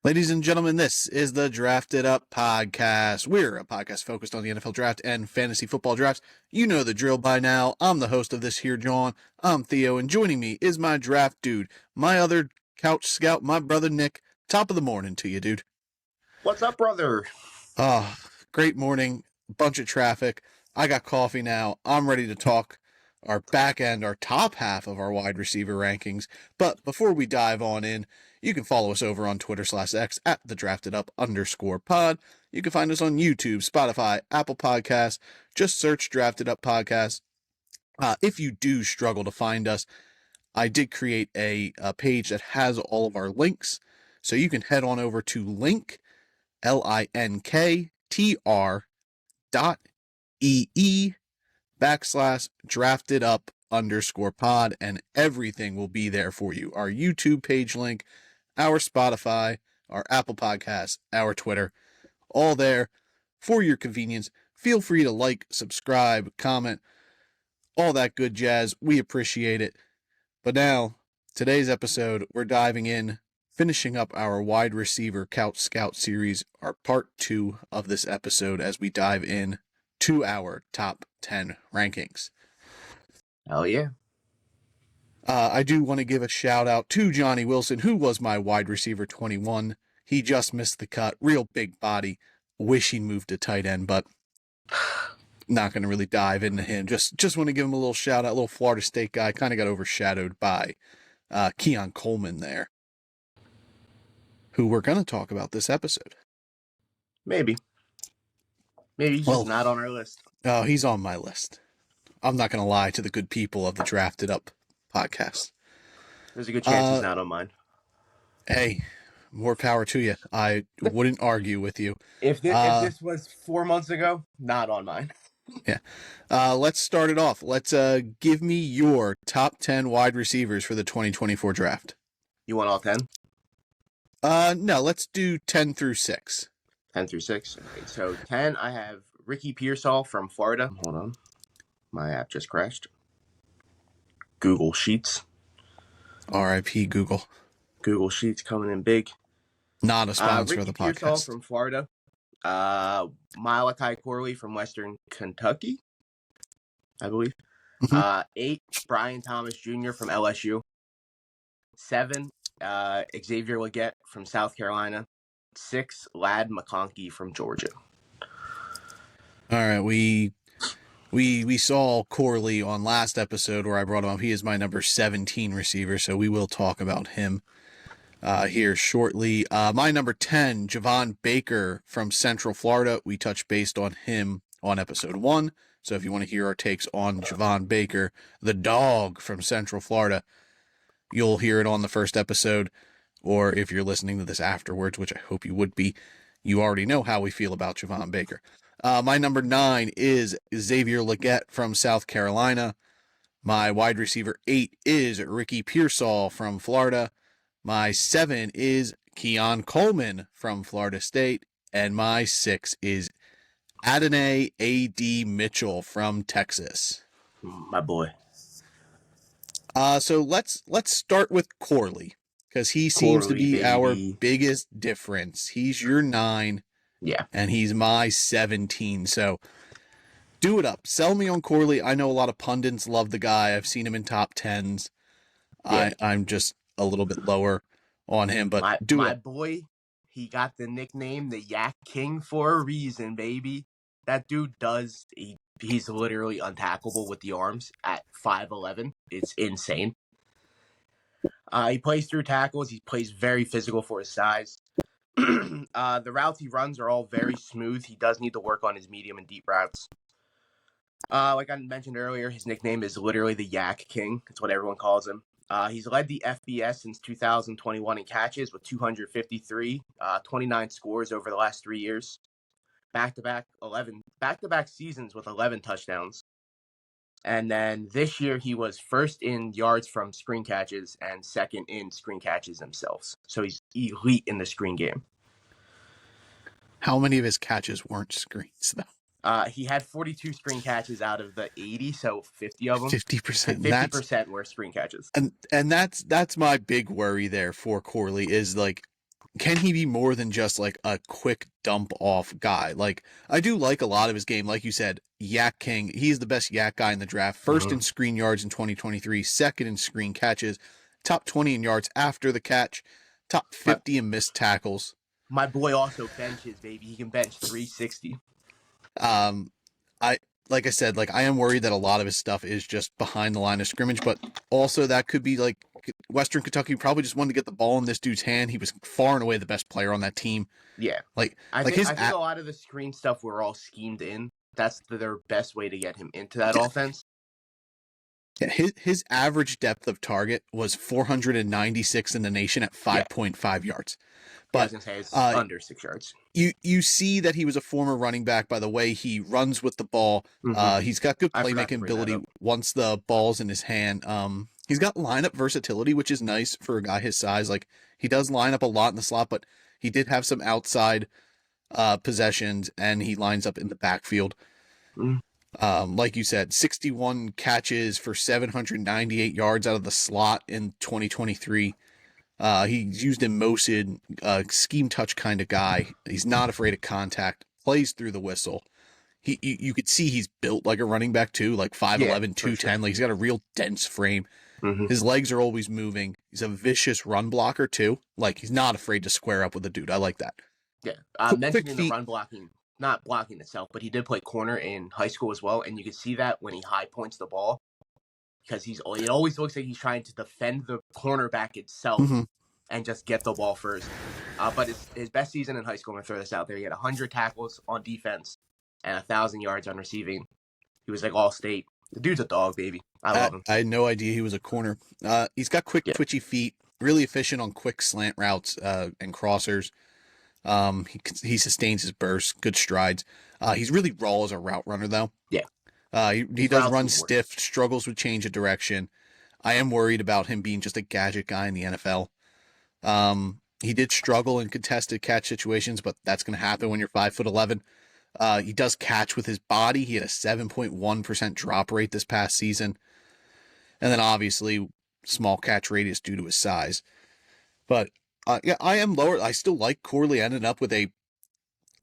Ladies and gentlemen, this is the Drafted Up Podcast. We're a podcast focused on the NFL draft and fantasy football drafts. You know the drill by now. I'm the host of this here, John. I'm Theo, and joining me is my draft dude, my other couch scout, my brother Nick. Top of the morning to you, dude. What's up, brother? Oh, great morning. Bunch of traffic. I got coffee now. I'm ready to talk our back end, our top half of our wide receiver rankings. But before we dive on in, you can follow us over on Twitter/X at the @draftedup_pod. You can find us on YouTube, Spotify, Apple Podcasts. Just search Drafted Up Podcast. If you do struggle to find us, I did create a page that has all of our links. So you can head on over to linktr.ee/draftedup_pod, and everything will be there for you. Our YouTube page link, our Spotify, our Apple Podcasts, our Twitter, all there for your convenience. Feel free to like, subscribe, comment, all that good jazz. We appreciate it. But now, today's episode, we're diving in, finishing up our wide receiver Couch Scout series, our part 2 of this episode as we dive in to our top 10 rankings. Hell yeah. I do want to give a shout out to Johnny Wilson, who was my wide receiver 21. He just missed the cut. Real big body. Wish he moved to tight end, but not going to really dive into him. Just want to give him a little shout out. Little Florida State guy. Kind of got overshadowed by Keon Coleman there, who we're going to talk about this episode. Maybe he's just not on our list. Oh, he's on my list. I'm not going to lie to the good people of the Drafted Up Podcast. There's a good chance he's not on mine. Hey, more power to you. I wouldn't argue with you. If this was 4 months ago, not on mine. Yeah. Let's start it off. Let's give me your top 10 wide receivers for the 2024 draft. You want all 10? No, let's do 10 through 6. 10 through 6. Okay, so 10, I have Ricky Pearsall from Florida. Hold on. My app just crashed. Google Sheets. R.I.P. Google. Google Sheets coming in big. Not a sponsor of the podcast. Ricky Pearsall from Florida. Malachi Corley from Western Kentucky, I believe. 8, Brian Thomas Jr. from LSU. 7, Xavier Legette from South Carolina. 6, Ladd McConkey from Georgia. All right, we saw Corley on last episode where I brought him up. He is my number 17 receiver, so we will talk about him here shortly. My number 10, Javon Baker from Central Florida. We touched based on him on episode 1. So if you want to hear our takes on Javon Baker, the dog from Central Florida, you'll hear it on the first episode. Or if you're listening to this afterwards, which I hope you would be, you already know how we feel about Javon Baker. My number 9 is Xavier Legette from South Carolina. My wide receiver 8 is Ricky Pearsall from Florida. My 7 is Keon Coleman from Florida State. And my 6 is Adonai A.D. Mitchell from Texas. My boy. So let's start with Corley, because he seems to be our biggest difference. He's your 9. Yeah. And he's my 17. So do it up. Sell me on Corley. I know a lot of pundits love the guy. I've seen him in top 10s. Yeah. I'm just a little bit lower on him, but my boy, he got the nickname the Yak King for a reason, baby. That dude he's literally untackleable with the arms at 5'11". It's insane. He plays through tackles. He plays very physical for his size. The routes he runs are all very smooth. He does need to work on his medium and deep routes. Like I mentioned earlier, his nickname is literally the Yak King. It's what everyone calls him. He's led the FBS since 2021 in catches with 253, 29 scores over the last 3 years. Back-to-back seasons with 11 touchdowns. And then this year he was first in yards from screen catches and second in screen catches himself. So he's elite in the screen game. How many of his catches weren't screens, though? He had 42 screen catches out of the 80, so 50 of them. 50%. 50% were screen catches. And that's my big worry there for Corley is, like, can he be more than just like a quick dump off guy? Like, I do like a lot of his game. Like you said, Yak King, he's the best Yak guy in the draft. First Mm-hmm. in screen yards in 2023, second in screen catches, top 20 in yards after the catch, top My 50 in missed tackles. my boy also benches, baby. He can bench 360. Um, I like I said, like I am worried that a lot of his stuff is just behind the line of scrimmage, but also that could be like Western Kentucky probably just wanted to get the ball in this dude's hand. He was far and away the best player on that team. Yeah, Like I like think his I think a lot of the screen stuff were all schemed in. That's their best way to get him into that yeah, offense. yeah, his average depth of target was 496 in the nation at Yeah, 5.5 yards. yeah. I was But gonna say it's uh, under 6 yards. you see that he was a former running back by the way he runs with the ball. Mm-hmm. He's got good I forgot to playmaking bring that ability up. once the ball's in his hand. He's got lineup versatility, which is nice for a guy his size. Like he does line up a lot in the slot, but he did have some outside possessions, and he lines up in the backfield. Mm-hmm. Like you said, 61 catches for 798 yards out of the slot in 2023. He's used in motion, scheme touch kind of guy. He's not afraid of contact, plays through the whistle. You could see he's built like a running back too, like Yeah, 5'11", for sure. 210. Like he's got a real dense frame. Mm-hmm. His legs are always moving. He's a vicious run blocker too. Like he's not afraid to square up with a dude. I like that. Yeah, Quick mentioning the feet. run blocking, not blocking itself, but he did play corner in high school as well, and you can see that when he high points the ball because it always looks like he's trying to defend the cornerback itself Mm-hmm. and just get the ball first. But his best season in high school, I'm gonna throw this out there. He had 100 tackles on defense and 1,000 yards on receiving. He was like all state. The dude's a dog, baby. I love him. I had no idea he was a corner. He's got quick, Yeah. twitchy feet, really efficient on quick slant routes and crossers. He sustains his bursts, good strides. He's really raw as a route runner, though. Yeah. He His does routes run need work. stiff, struggles with change of direction. I am worried about him being just a gadget guy in the NFL. He did struggle in contested catch situations, but that's going to happen when you're 5'11". He does catch with his body. He had a 7.1% drop rate this past season. And then obviously small catch radius due to his size. But yeah, I am lower. I still like Corley. I ended up with a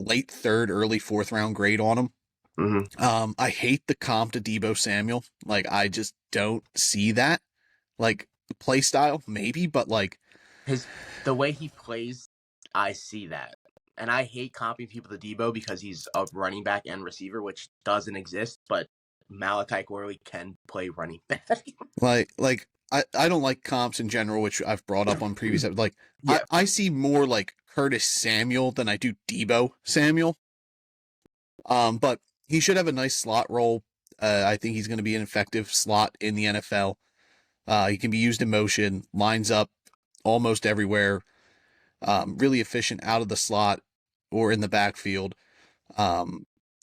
late third, early fourth round grade on him. Mm-hmm. I hate the comp to Debo Samuel. Like I just don't see that. Like the play style, maybe, but like The way he plays, I see that. And I hate copying people to Debo because he's a running back and receiver, which doesn't exist, but Malachi Corley can play running back. like I don't like comps in general, which I've brought up on previous episodes. Like Yeah. I see more like Curtis Samuel than I do Debo Samuel. But he should have a nice slot role. I think he's going to be an effective slot in the NFL. He can be used in motion, lines up almost everywhere. Really efficient out of the slot or in the backfield.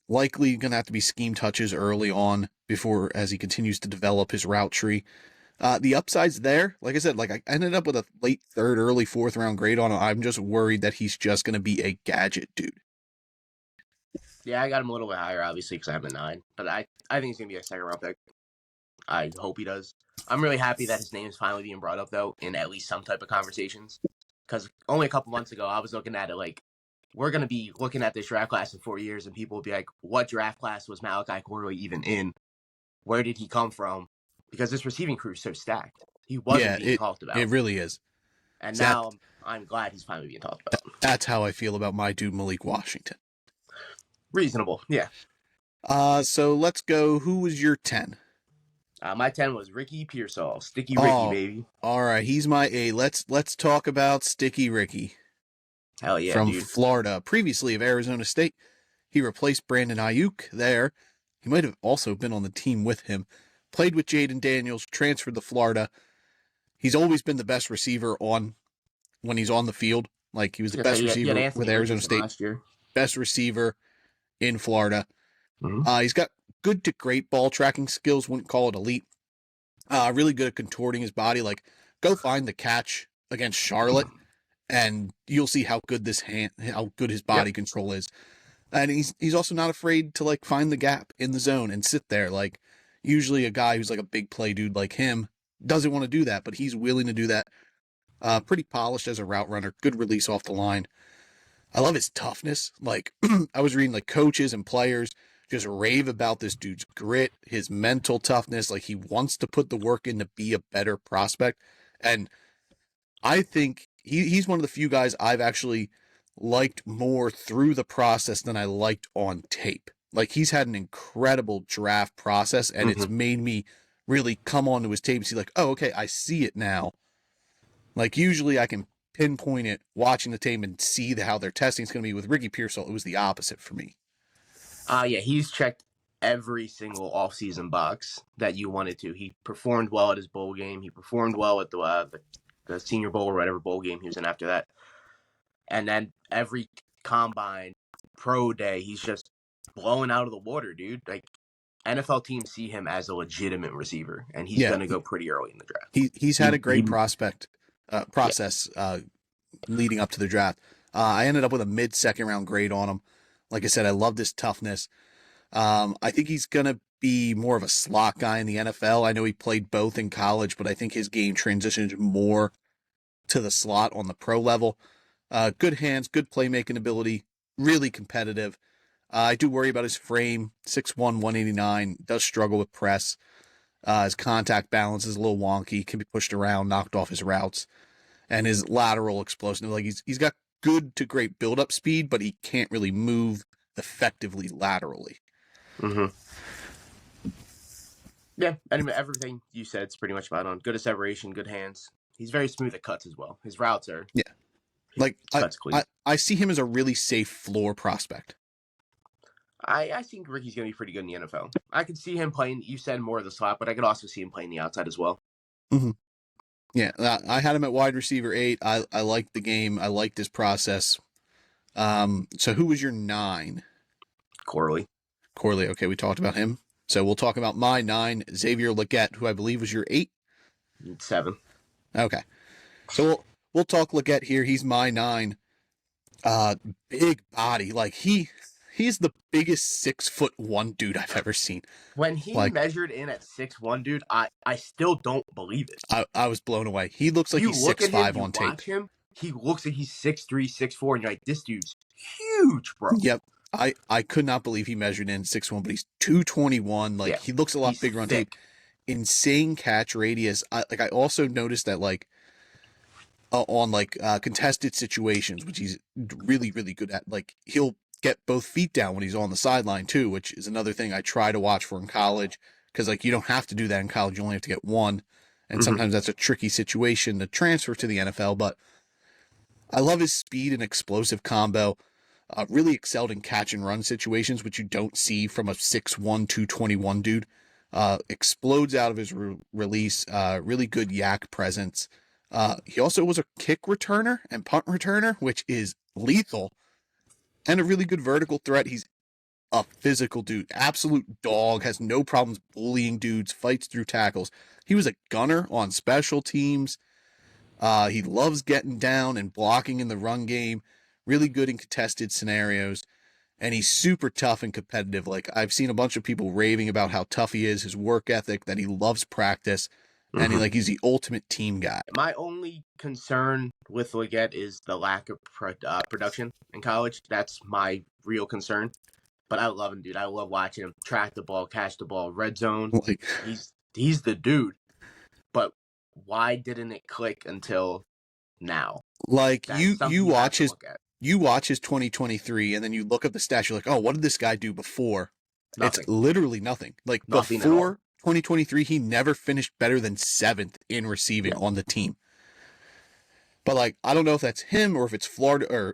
Likely going to have to be scheme touches early on before as he continues to develop his route tree. The upside's there. Like I said, like I ended up with a late third, early fourth round grade on him. I'm just worried that he's just going to be a gadget dude. Yeah, I got him a little bit higher, obviously, because I have a 9. But I think he's going to be a second round pick. I hope he does. I'm really happy that his name is finally being brought up, though, in at least some type of conversations. Because only a couple months ago, I was looking at it like, we're going to be looking at this draft class in 4 years, and people will be like, what draft class was Malachi Corley even in? Where did he come from? Because this receiving crew is so stacked. He wasn't being talked about. It really is. And now I'm glad he's finally being talked about. That's how I feel about my dude Malik Washington. Reasonable, yeah. So let's go. Who was your 10? My 10 was Ricky Pearsall. Sticky Ricky, baby. All right, he's my 8. Let's talk about Sticky Ricky. Hell yeah, from dude. Florida, previously of Arizona State. He replaced Brandon Ayuk there. He might have also been on the team with him. Played with Jaden Daniels, transferred to Florida. He's always been the best receiver when he's on the field. Like he was the best receiver with Arizona State. Last year. Best receiver in Florida. Mm-hmm. He's got good to great ball tracking skills. Wouldn't call it elite. Really good at contorting his body. Like go find the catch against Charlotte, and you'll see how good how good his body control is. And he's also not afraid to like find the gap in the zone and sit there. Like usually a guy who's like a big play dude like him doesn't want to do that, but he's willing to do that. Pretty polished as a route runner. Good release off the line. I love his toughness. Like I was reading like coaches and players just rave about this dude's grit, his mental toughness. Like he wants to put the work in to be a better prospect. And I think he's one of the few guys I've actually liked more through the process than I liked on tape. Like he's had an incredible draft process, and Mm-hmm. it's made me really come onto his tape and see like, oh, okay, I see it now. Like usually I can pinpoint it watching the tape and see how their testing is going to be. With Ricky Pearsall, it was the opposite for me. Yeah, he's checked every single offseason box that you wanted to. He performed well at his bowl game. He performed well at the Senior Bowl or whatever bowl game he was in after that. And then every combine, pro day, he's just blowing out of the water, dude. Like NFL teams see him as a legitimate receiver, and he's Yeah, going to go pretty early in the draft. he's had a great prospect Yeah. process leading up to the draft. I ended up with a mid-second round grade on him. Like I said, I love his toughness. I think he's going to be more of a slot guy in the NFL. I know he played both in college, but I think his game transitions more to the slot on the pro level. Good hands, good playmaking ability, really competitive. I do worry about his frame, 6'1", 189, does struggle with press. His contact balance is a little wonky, can be pushed around, knocked off his routes, and his lateral explosiveness. Like he's got good to great build-up speed, but he can't really move effectively laterally. Mm-hmm. Yeah, anyway, everything you said is pretty much spot on. Good at separation, good hands. He's very smooth at cuts as well. His routes are Like his cuts clean. I see him as a really safe floor prospect. I think Ricky's going to be pretty good in the NFL. I could see him playing, you said more of the slot, but I could also see him playing the outside as well. Mm-hmm. Yeah, I had him at wide receiver 8. I liked the game. I liked his process. So who was your 9? Corley. Corley. Okay, we talked about him. So we'll talk about my 9, Xavier Legette, who I believe was your 8. 7. Okay. So we'll talk Legette here. He's my 9. Big body. Like he's the biggest 6'1" dude I've ever seen. When he measured in at 6'1", dude, I still don't believe it. I was blown away. He looks like he's 6'5" on tape. Watch him, he looks like he's 6'3", 6'4", and you're like, this dude's huge, bro. Yep. I could not believe he measured in 6'1", but he's 221. Like he looks a lot bigger on tape. Insane catch radius. I also noticed that on contested situations, which he's really, really good at. Like he'll get both feet down when he's on the sideline too, which is another thing I try to watch for in college. Because you don't have to do that in college. You only have to get one. And sometimes that's a tricky situation to transfer to the NFL. But I love his speed and explosive combo. Really excelled in catch and run situations, which you don't see from a 6'1", 221 dude. Explodes out of his release. Really good yak presence. He also was a kick returner and punt returner, which is lethal. And a really good vertical threat. He's a physical dude. Absolute dog. Has no problems bullying dudes. Fights through tackles. He was a gunner on special teams. He loves getting down and blocking in the run game. Really good in contested scenarios. And he's super tough and competitive. Like I've seen a bunch of people raving about how tough he is, his work ethic, that he loves practice, and he's the ultimate team guy. My only concern with Legette is the lack of production in college. That's my real concern. But I love him, dude. I love watching him track the ball, catch the ball, red zone. He's the dude. But why didn't it click until now? Like you watch his 2023 and then you look up the stats, you're like, oh, what did this guy do before? Nothing. It's literally nothing. Like nothing before 2023, he never finished better than 7th in receiving on the team. But I don't know if that's him or if it's Florida or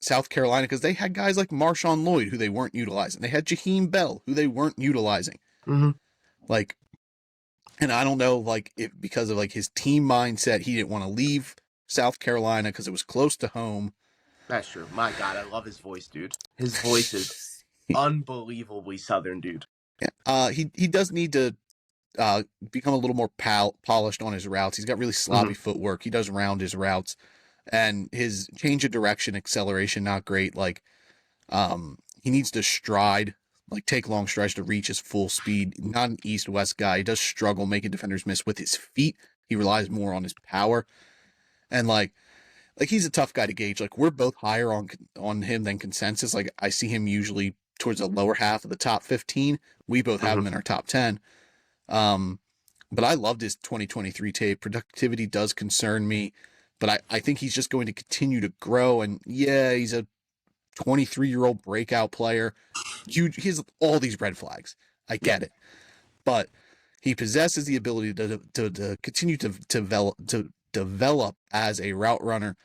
South Carolina, because they had guys like Marshawn Lloyd who they weren't utilizing. They had Jaheim Bell who they weren't utilizing. And I don't know, if because of his team mindset, he didn't want to leave South Carolina because it was close to home. That's true. My God, I love his voice, dude. His voice is unbelievably Southern, dude. Yeah. He does need to become a little more polished on his routes. He's got really sloppy footwork. He does round his routes, and his change of direction, acceleration, not great. He needs to stride, take long strides to reach his full speed. Not an east-west guy. He does struggle making defenders miss with his feet. He relies more on his power. And like he's a tough guy to gauge. Like we're both higher on him than consensus. Like I see him usually towards the lower half of the top 15. We both have Hmm. him in our top 10. Um, but I loved his 2023 tape. Productivity does concern me, but I think he's just going to continue to grow. And yeah, he's a 23-year-old breakout player. He has all these red flags. I Yeah. get it, but he possesses the ability to continue to develop as a route runner.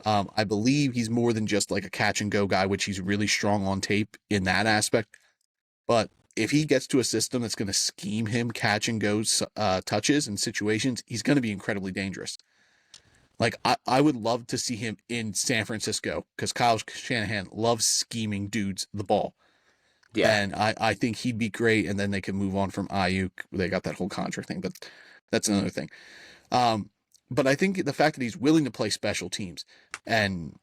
I believe he's more than just like a catch and go guy, which he's really strong on tape in that aspect. But if he gets to a system that's going to scheme him catch and go touches and situations, he's going to be incredibly dangerous. Like I would love to see him in San Francisco because Kyle Shanahan loves scheming dudes the ball. Yeah. And I think he'd be great. And then they can move on from Ayuk. They got that whole contract thing, but that's another thing. Um, but I think the fact that he's willing to play special teams and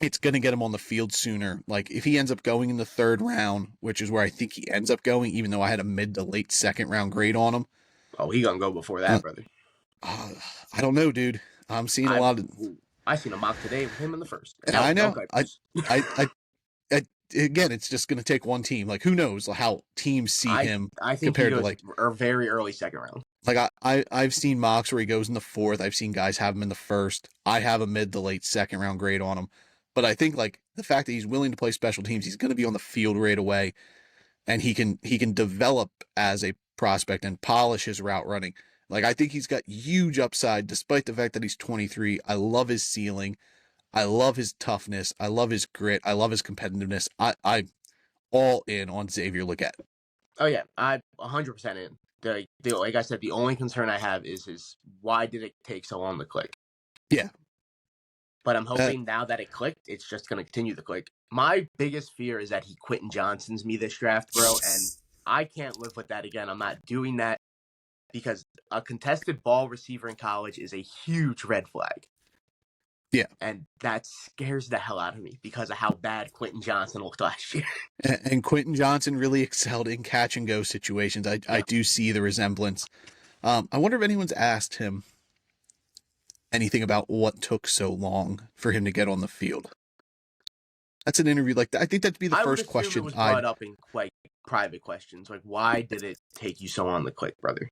it's going to get him on the field sooner. Like if he ends up going in the third round, which is where I think he ends up going, even though I had a mid to late second round grade on him. Oh, he gonna go before Uh, that, brother. I don't know, dude. I'm seeing a I lot of. I seen a mock today with him in the first, and that I was Mel know. Kiper's. I again, it's just going to take one team. Like who knows how teams see I him I think he compared to goes like very early second round. like I've seen mocks where he goes in the fourth. I've seen guys have him in the first. I have a mid to late second round grade on him. But I think like the fact that he's willing to play special teams, he's going to be on the field right away, and he can develop as a prospect and polish his route running. Like I think he's got huge upside, despite the fact that he's 23. I love his ceiling. I love his toughness. I love his grit. I love his competitiveness. I'm all in on Xavier Legette. Oh yeah, I 100% in. The like I said, the only concern I have is his why did it take so long to click? Yeah. But I'm hoping now that it clicked, it's just gonna continue to click. My biggest fear is that he Quentin Johnson's me this draft, bro, and I can't live with that again. I'm not doing that because a contested ball receiver in college is a huge red flag. Yeah. And that scares the hell out of me because of how bad Quentin Johnson looked last year. And Quentin Johnson really excelled in catch and go situations. I Yeah. do see the resemblance. I wonder if anyone's asked him anything about what took so long for him to get on the field. That's an interview like that. I think that'd be the I would first assume it question was I'd. brought up in like private questions, like why did it take you so long to click, brother?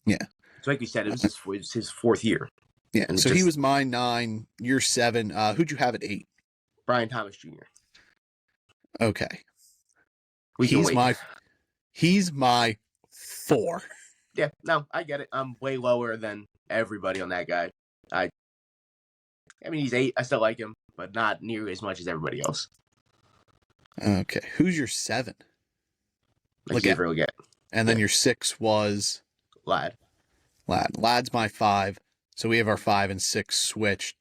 Yeah. So like you said, it was his fourth year. Yeah. And So he was my 9, you're 7. Who'd you have at 8? Brian Thomas Jr. Okay. We can wait. He's my 4. Yeah, no, I get it. I'm way lower than everybody on that guy. I mean, he's 8. I still like him, but not nearly as much as everybody else. Okay. Who's your 7? Xavier Legette. And then your 6 was Lad. Lad's my 5. So we have our 5 and 6 switched.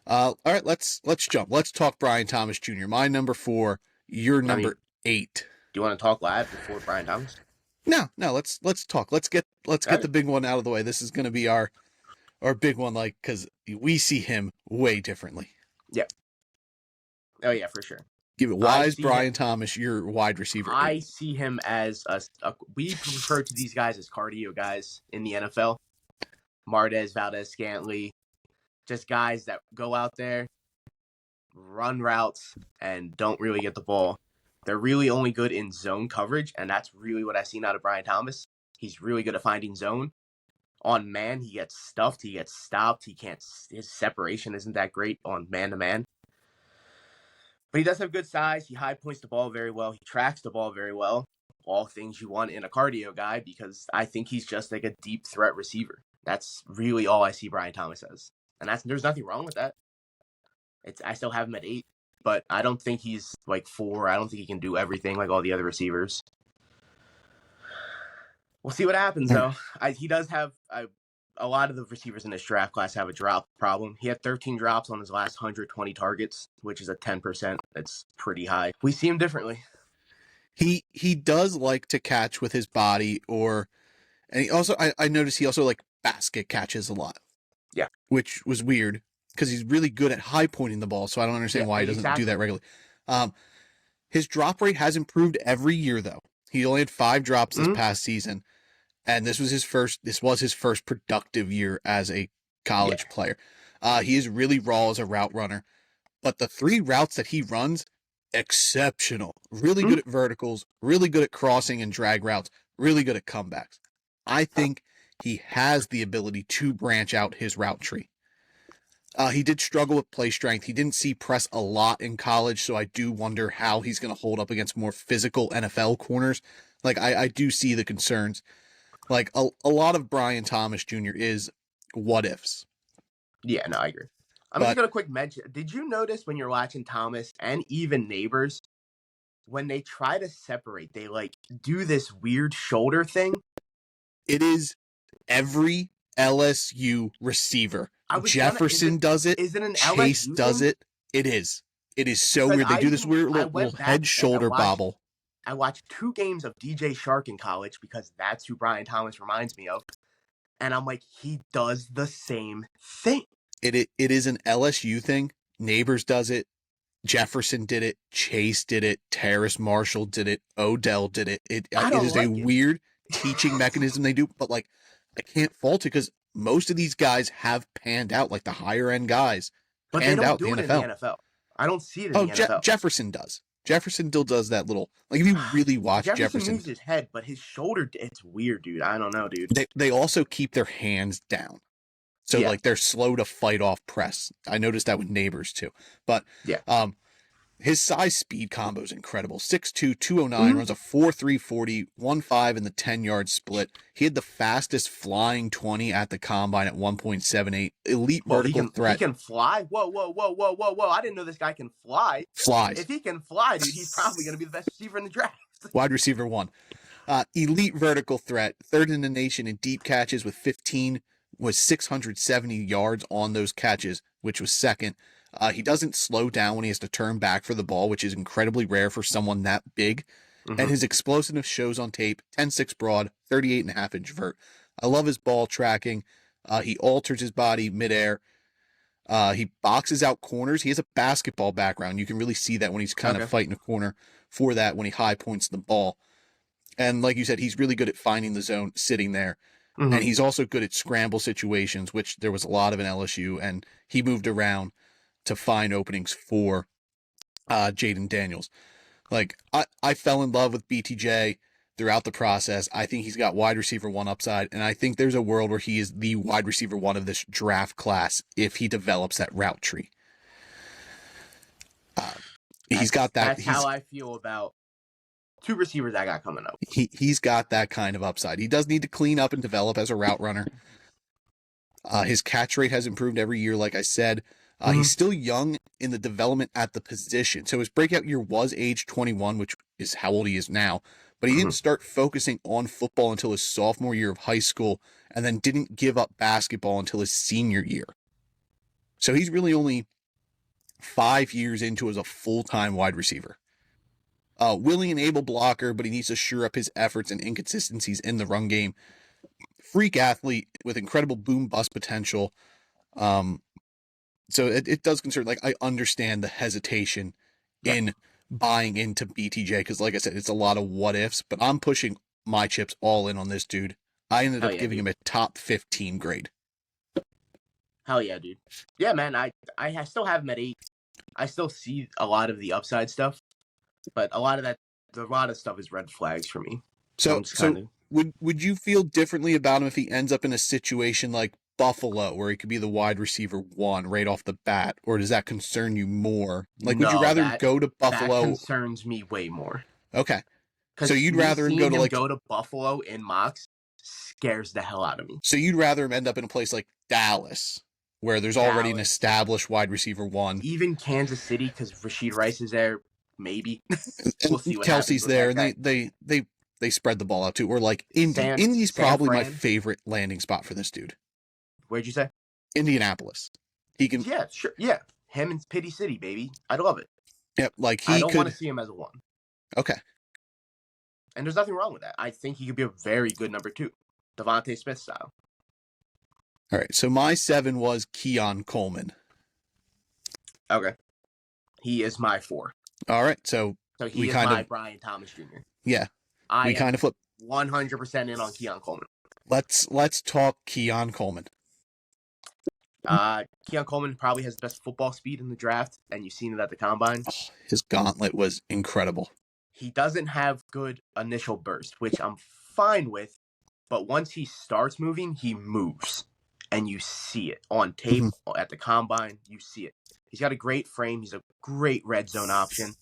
All right, let's jump. Let's talk Brian Thomas Jr. My number 4, your number 8. Do you want to talk Lad before Brian Thomas? No, let's talk. Let's get the big one out of the way. This is going to be our big one, like because we see him way differently. Yeah. Oh yeah, for sure. Give it. Why is Brian Thomas your wide receiver? I see him as we refer to these guys as cardio guys in the NFL. Mardez, Valdez, Scantley, just guys that go out there, run routes, and don't really get the ball. They're really only good in zone coverage, and that's really what I've seen out of Brian Thomas. He's really good at finding zone. On man, he gets stuffed, he gets stopped, his separation isn't that great on man-to-man. But he does have good size, he high points the ball very well, he tracks the ball very well. All things you want in a cardio guy, because I think he's just like a deep threat receiver. That's really all I see Brian Thomas as. And there's nothing wrong with that. I still have him at 8, but I don't think he's like 4. I don't think he can do everything like all the other receivers. We'll see what happens, though. He does have a lot of the receivers in this draft class have a drop problem. He had 13 drops on his last 120 targets, which is a 10%. That's pretty high. We see him differently. He does like to catch with his body, and he also I noticed he also like basket catches a lot. Yeah, which was weird because he's really good at high pointing the ball. So I don't understand why he doesn't do that regularly. His drop rate has improved every year though. He only had 5 drops this past season, and this was his first productive year as a college player. He is really raw as a route runner, but the 3 routes that he runs, exceptional. Really good at verticals, really good at crossing and drag routes, really good at comebacks. I think he has the ability to branch out his route tree. He did struggle with play strength. He didn't see press a lot in college, so I do wonder how he's going to hold up against more physical NFL corners. Like, I do see the concerns. Like, a lot of Brian Thomas Jr. is what ifs. Yeah, no, I agree. I'm just But going to quick mention. Did you notice when you're watching Thomas and even Neighbors, when they try to separate, they like do this weird shoulder thing? it is every LSU receiver. I was gonna. Jefferson does it. Is it an Chase LSU does thing? it. It is. It is so Because weird. They do this weird I little went back head and shoulder bobble. I watched 2 games of DJ Shark in college because that's who Brian Thomas reminds me of, and I'm like, he does the same thing. It is an LSU thing. Neighbors does it. Jefferson did it. Chase did it. Terrace Marshall did it. Odell did it. It is a weird teaching mechanism they do, but like, I can't fault it because most of these guys have panned out, like the higher end guys. But they don't do it in the NFL. I don't see it in the NFL. Jefferson does. Jefferson still does that little, like, if you really watch Jefferson moves his head, but his shoulder, it's weird, dude. I don't know, dude. They also keep their hands down. So like they're slow to fight off press. I noticed that with Neighbors too. But his size speed combo is incredible. 6'2", 209, runs a 4.3 40, 1.5 in the 10-yard split. He had the fastest flying 20 at the combine at 1.78. Elite vertical threat. He can fly? Whoa. I didn't know this guy can fly. Flies. If he can fly, dude, he's probably going to be the best receiver in the draft. Wide receiver 1. Elite vertical threat. 3rd in the nation in deep catches with 15, was 670 yards on those catches, which was 2nd. He doesn't slow down when he has to turn back for the ball, which is incredibly rare for someone that big. And his explosiveness shows on tape. 10.6 broad, 38.5-inch vert. I love his ball tracking. He alters his body midair. He boxes out corners. He has a basketball background. You can really see that when he's kind of fighting a corner for that when he high points the ball. And like you said, he's really good at finding the zone sitting there. And he's also good at scramble situations, which there was a lot of in LSU, and he moved around to find openings for Jaden Daniels. Like, I fell in love with BTJ throughout the process. I think he's got wide receiver 1 upside, and I think there's a world where he is the wide receiver 1 of this draft class if he develops that route tree. He's got that. That's how I feel about 2 receivers I got coming up. He's got that kind of upside. He does need to clean up and develop as a route runner. His catch rate has improved every year, like I said. He's still young in the development at the position. So his breakout year was age 21, which is how old he is now. But he didn't start focusing on football until his sophomore year of high school, and then didn't give up basketball until his senior year. So he's really only 5 years into as a full-time wide receiver. Willing and able blocker, but he needs to shore up his efforts and inconsistencies in the run game. Freak athlete with incredible boom-bust potential. So it does concern, like, I understand the hesitation in buying into BTJ, because like I said, it's a lot of what ifs, but I'm pushing my chips all in on this dude. I ended up giving him a top 15 grade. Hell yeah, dude. Yeah, man, I still have him at 8. I still see a lot of the upside stuff, but a lot of stuff is red flags for me. So would you feel differently about him if he ends up in a situation like Buffalo, where he could be the wide receiver 1 right off the bat, or does that concern you more? Like, would you rather go to Buffalo? That concerns me way more. Okay. So you'd rather him go to Buffalo in mocks scares the hell out of me. So you'd rather him end up in a place like Dallas, where there's already an established wide receiver 1. Even Kansas City, because Rashid Rice is there, maybe. We'll see what Kelsey's there, and they spread the ball out too. Or like Indy's probably my favorite landing spot for this dude. Where'd you say? Indianapolis. He can. Yeah, sure. Yeah, him in Pity City, baby. I'd love it. Yep, like I don't want to see him as a 1. Okay. And there's nothing wrong with that. I think he could be a very good number 2, Devontae Smith style. All right, so my 7 was Keon Coleman. Okay. He is my 4. All right, so he is my Brian Thomas Jr. Yeah, we kind of flip. 100% in on Keon Coleman. Let's talk Keon Coleman. Keon Coleman probably has the best football speed in the draft, and you've seen it at the combine. Oh, his gauntlet was incredible. He doesn't have good initial burst, which I'm fine with, but once he starts moving, he moves. And you see it on tape, at the combine, you see it. He's got a great frame. He's a great red zone option.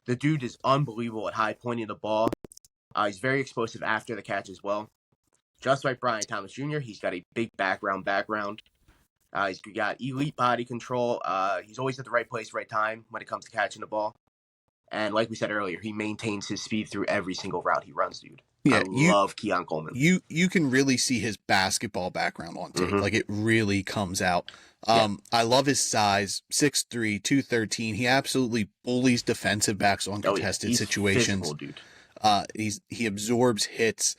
The dude is unbelievable at high pointing the ball. He's very explosive after the catch as well. Just like Brian Thomas Jr., he's got a big background. He's got elite body control. He's always at the right place, right time when it comes to catching the ball. And like we said earlier, he maintains his speed through every single route he runs, dude. Yeah, I love Keon Coleman. You can really see his basketball background on tape. Mhm. Like, it really comes out. Yeah. I love his size, 6'3", 213. He absolutely bullies defensive backs on contested He's situations. physical, dude. He absorbs hits.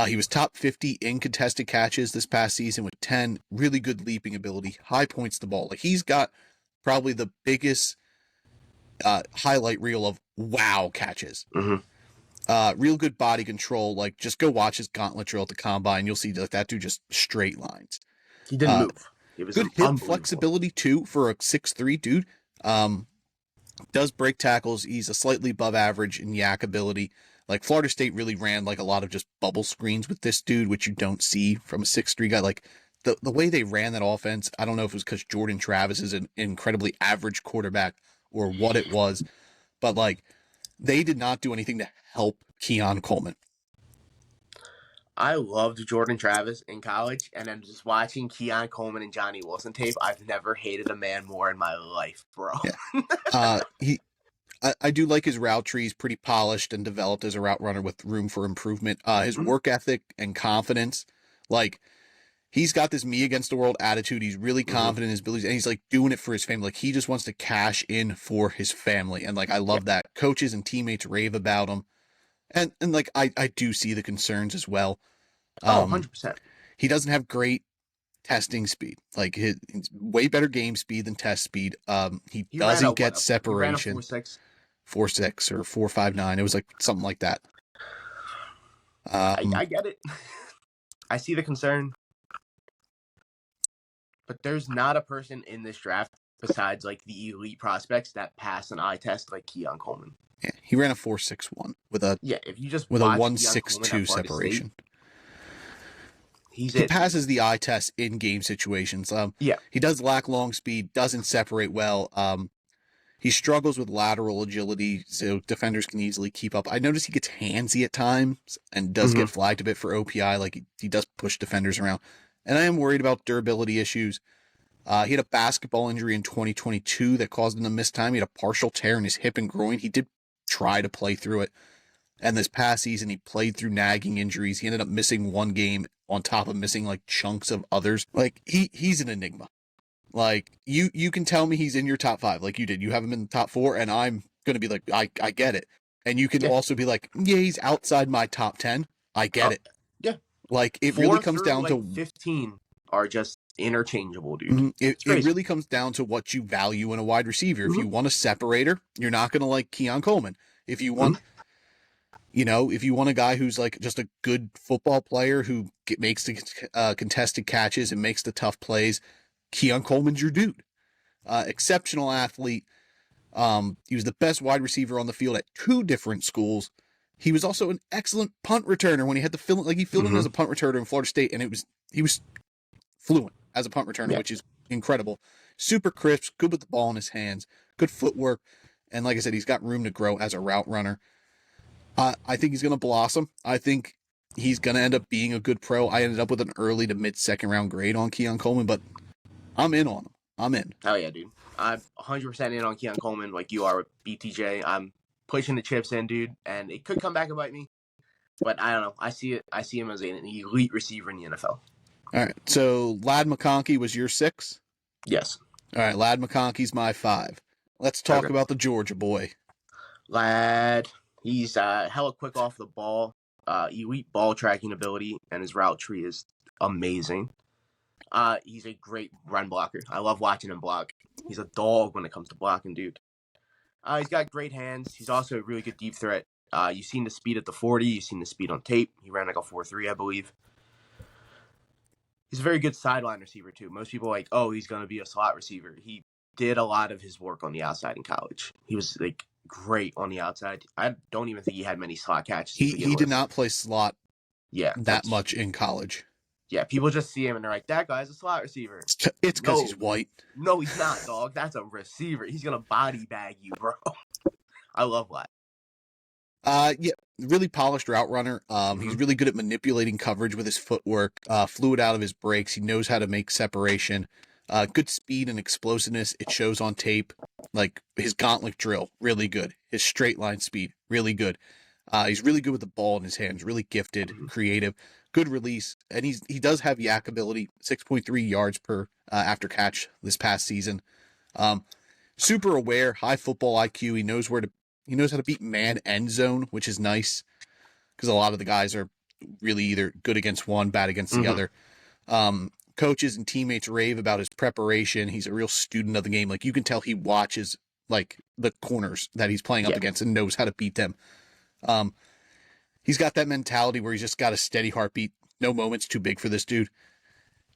He was top 50 in contested catches this past season with 10. Really good leaping ability. High points the ball. Like, he's got probably the biggest highlight reel of wow catches. Real good body control. Like, just go watch his gauntlet drill at the combine. You'll see like that dude just straight lines. He didn't move. It was Good hip flexibility too for a 6'3" dude. Does break tackles. He's a slightly above average in yak ability. Like, Florida State really ran like a lot of just bubble screens with this dude, which you don't see from a 6'3" guy. Like, the way they ran that offense, I don't know if it was because Jordan Travis is an incredibly average quarterback or what it was, but like, they did not do anything to help Keon Coleman. I loved Jordan Travis in college, and then just watching Keon Coleman and Johnny Wilson tape, I've never hated a man more in my life, bro. Yeah. I do like his route tree. He's pretty polished and developed as a route runner with room for improvement. His work ethic and confidence, like, he's got this me against the world attitude. He's really confident in his abilities, and he's like doing it for his family. Like, he just wants to cash in for his family. And like, I love that. Coaches and teammates rave about him. And like, I do see the concerns as well. 100%. He doesn't have great testing speed. Like, his way better game speed than test speed. He doesn't get separation. He ran a 4.6. 4.6 or 4.59. It was like something like that. I get it. I see the concern. But there's not a person in this draft besides like the elite prospects that pass an eye test like Keon Coleman. Yeah, he ran a 4.61 with a if you just with a watch 1.62 separation. He passes the eye test in game situations. He does lack long speed, doesn't separate well. He struggles with lateral agility, so defenders can easily keep up. I notice he gets handsy at times and does get flagged a bit for OPI. Like, he does push defenders around. And I am worried about durability issues. He had a basketball injury in 2022 that caused him to miss time. He had a partial tear in his hip and groin. He did try to play through it. And this past season, he played through nagging injuries. He ended up missing one game on top of missing like chunks of others. Like, he's an enigma. Like, you can tell me he's in your top 5 like you did. You have him in the top 4, and I'm going to be like, I get it. And you can also be like, yeah, he's outside my top 10. I get it. Yeah. Like, it really comes down to 15 are just interchangeable, dude. It really comes down to what you value in a wide receiver. If you want a separator, you're not going to like Keon Coleman. If you want, if you want a guy who's like just a good football player who makes the contested catches and makes the tough plays, Keon Coleman's your dude. Exceptional athlete. He was the best wide receiver on the field at 2 different schools. He was also an excellent punt returner when he had to fill in. Like, he filled in as a punt returner in Florida State, and he was fluent as a punt returner, which is incredible. Super crisp, good with the ball in his hands, good footwork, and like I said, he's got room to grow as a route runner. I think he's going to blossom. I think he's going to end up being a good pro. I ended up with an early to mid-second round grade on Keon Coleman, but I'm in on him. I'm in. Hell yeah, dude. I'm 100% in on Keon Coleman like you are with BTJ. I'm pushing the chips in, dude, and it could come back and bite me. But I don't know. I see him as an elite receiver in the NFL. All right. So Ladd McConkey was your 6? Yes. All right. Ladd McConkey's my 5. Let's talk about the Georgia boy. Ladd. He's hella quick off the ball. Elite ball tracking ability, and his route tree is amazing. He's a great run blocker. I love watching him block. He's a dog when it comes to blocking, dude. He's got great hands. He's also a really good deep threat. You've seen the speed at the 40. You've seen the speed on tape. He ran like a 4.3, I believe. He's a very good sideline receiver too. Most people are like, oh, he's going to be a slot receiver. He did a lot of his work on the outside in college. He was like great on the outside. I don't even think he had many slot catches to begin He did with. not play slot Yeah, that that's much in college. yeah. People just see him and they're like, that guy's a slot receiver. It's because he's No, white. no, he's not, dog. That's a receiver. He's gonna body bag you, bro. I love that. Yeah, really polished route runner. He's really good at manipulating coverage with his footwork, fluid out of his breaks. He knows how to make separation. Good speed and explosiveness. It shows on tape. Like his gauntlet drill, really good. His straight line speed, really good. He's really good with the ball in his hands. Really gifted, creative, good release, and he does have yak ability. 6.3 yards per after catch this past season. Super aware, high football IQ. He knows how to beat man and zone, which is nice because a lot of the guys are really either good against one, bad against the other. Coaches and teammates rave about his preparation. He's a real student of the game. Like you can tell he watches like the corners that he's playing up Yeah. against and knows how to beat them. He's got that mentality where he's just got a steady heartbeat. No moment's too big for this dude.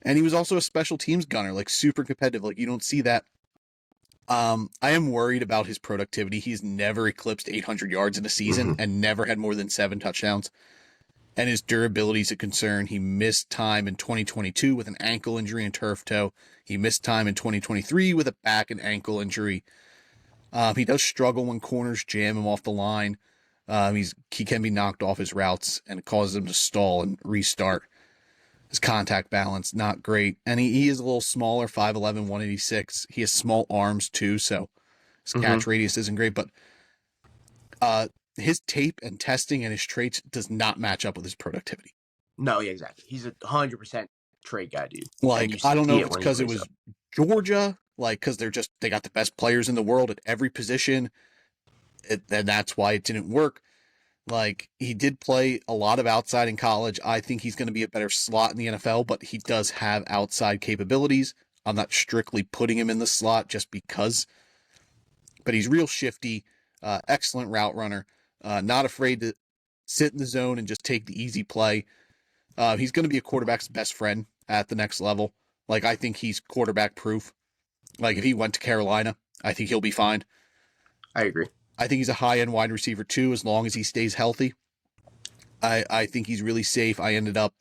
And he was also a special teams gunner, like super competitive. Like you don't see that. I am worried about his productivity. He's never eclipsed 800 yards in a season and never had more than 7 touchdowns. And his durability is a concern. He missed time in 2022 with an ankle injury and turf toe. He missed time in 2023 with a back and ankle injury. He does struggle when corners jam him off the line. He can be knocked off his routes, and it causes him to stall and restart. His contact balance, not great. And he is a little smaller, 5'11", 186. He has small arms, too, so his catch radius isn't great. But his tape and testing and his traits does not match up with his productivity. No, yeah, exactly. He's 100% trade guy, dude. Like, and I don't know see if it it's when he because it plays was up. Georgia, like, because they got the best players in the world at every position, and that's why it didn't work. Like, he did play a lot of outside in college. I think he's going to be a better slot in the NFL, but he does have outside capabilities. I'm not strictly putting him in the slot just because, but he's real shifty, excellent route runner, not afraid to sit in the zone and just take the easy play. He's going to be a quarterback's best friend at the next level. Like, I think he's quarterback proof. Like, if he went to Carolina, I think he'll be fine. I agree. I think he's a high-end wide receiver, too, as long as he stays healthy. I think he's really safe. I ended up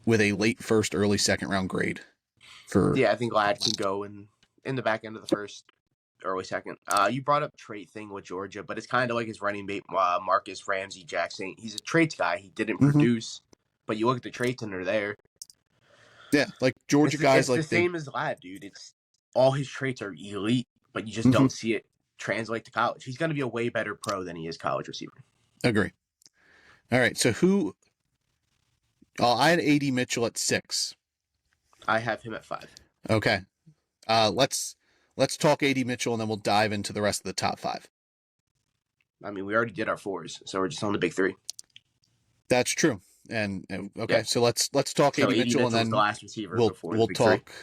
with a late first, early second round grade for. Yeah, I think Lad can go in the back end of the first, early second. You brought up trait thing with Georgia, but it's kind of like his running mate, Marcus Ramsey Jackson. He's a traits guy. He didn't produce, but you look at the traits and they're there. Yeah, like Georgia guys, it's like the same as Lad, dude. It's all his traits are elite, but you just don't see it translate to college. He's going to be a way better pro than he is college receiver. Agree. All right, so who? I had A.D. Mitchell at 6. I have him at 5. Okay, let's talk A.D. Mitchell and then we'll dive into the rest of the top 5. I mean, we already did our 4s, so we're just on the big 3. That's true. And okay, yeah. So let's talk So A.D. Mitchell and then the last receiver we'll before the big talk. 3.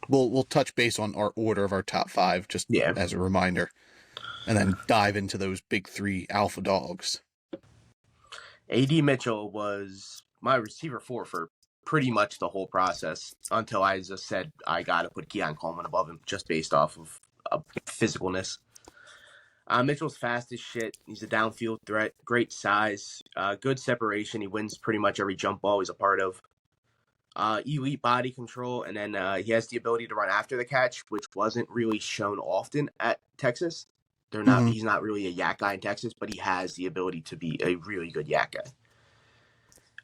We'll touch base on our order of our top 5 just as a reminder, and then dive into those big 3 alpha dogs. A.D. Mitchell was my receiver 4 for pretty much the whole process until I just said I got to put Keon Coleman above him just based off of physicalness. Mitchell's fast as shit. He's a downfield threat. Great size. Good separation. He wins pretty much every jump ball he's a part of. Elite body control. And then he has the ability to run after the catch, which wasn't really shown often at Texas. He's not really a yak guy in Texas, but he has the ability to be a really good yak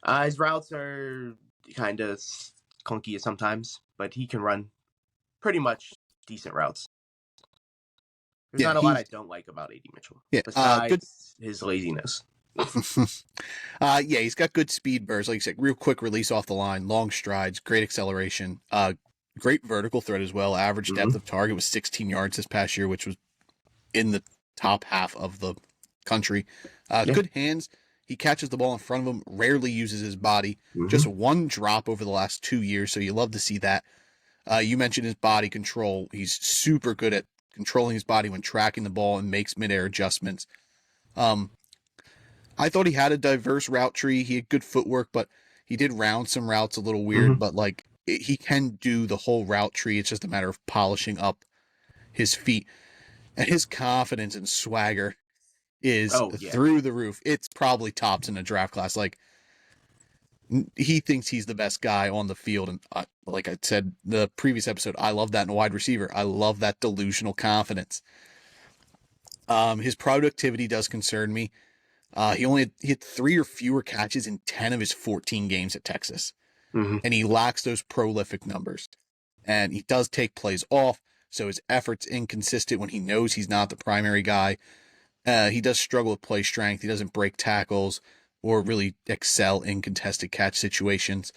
guy. His routes are kind of clunky sometimes, but he can run pretty much decent routes. There's not a lot I don't like about A.D. Mitchell. Yeah, besides his laziness. He's got good speed bursts, like you said, real quick release off the line, long strides, great acceleration, great vertical threat as well. Average depth of target was 16 yards this past year, which was in the top half of the country. Good hands. He catches the ball in front of him, rarely uses his body. Just one drop over the last 2 years, so you love to see that. You mentioned his body control. He's super good at controlling his body when tracking the ball and makes midair adjustments. I thought he had a diverse route tree. He had good footwork, but He did round some routes a little weird, Mm-hmm. but like he can do the whole route tree. It's just a matter of polishing up his feet. And his confidence and swagger is Oh yeah. through the roof. It's probably tops in a draft class. Like he thinks he's the best guy on the field, and like I said the previous episode, I love that in a wide receiver. I love that delusional confidence. His productivity does concern me. He had 3 or fewer catches in 10 of his 14 games at Texas, Mm-hmm. and he lacks those prolific numbers. And he does take plays off, so his effort's inconsistent when he knows he's not the primary guy. He does struggle with play strength. He doesn't break tackles or really excel in contested catch situations.